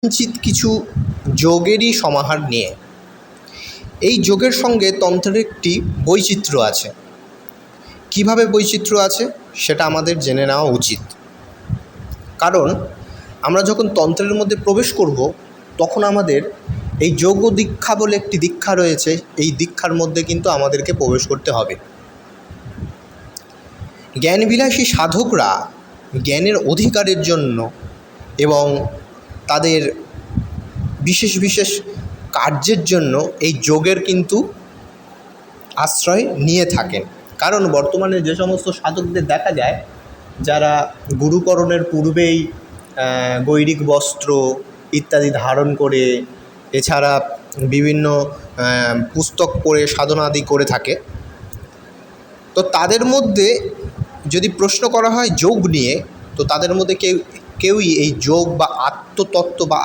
কিঞ্চিৎ কিছু যোগেরই সমাহার নিয়ে। এই যোগের সঙ্গে তন্ত্রের একটি বৈচিত্র্য আছে। কীভাবে বৈচিত্র্য আছে সেটা আমাদের জেনে নেওয়া উচিত, কারণ আমরা যখন তন্ত্রের মধ্যে প্রবেশ করব তখন আমাদের এই যোগ দীক্ষা বলে একটি দীক্ষা রয়েছে, এই দীক্ষার মধ্যে কিন্তু আমাদেরকে প্রবেশ করতে হবে। জ্ঞানবিলাসী সাধকরা জ্ঞানের অধিকারের জন্য এবং তাদের বিশেষ বিশেষ কার্যের জন্য এই যোগের কিন্তু আশ্রয় নিয়ে থাকেন। কারণ বর্তমানে যে সমস্ত সাধকদের দেখা যায় যারা গুরুকরণের পূর্বেই গৈরিক বস্ত্র ইত্যাদি ধারণ করে, এছাড়া বিভিন্ন পুস্তক পড়ে সাধনাদি করে থাকে, তো তাদের মধ্যে যদি প্রশ্ন করা হয় যোগ নিয়ে, তো তাদের মধ্যে কেউই এই যোগ বা আত্মতত্ত্ব বা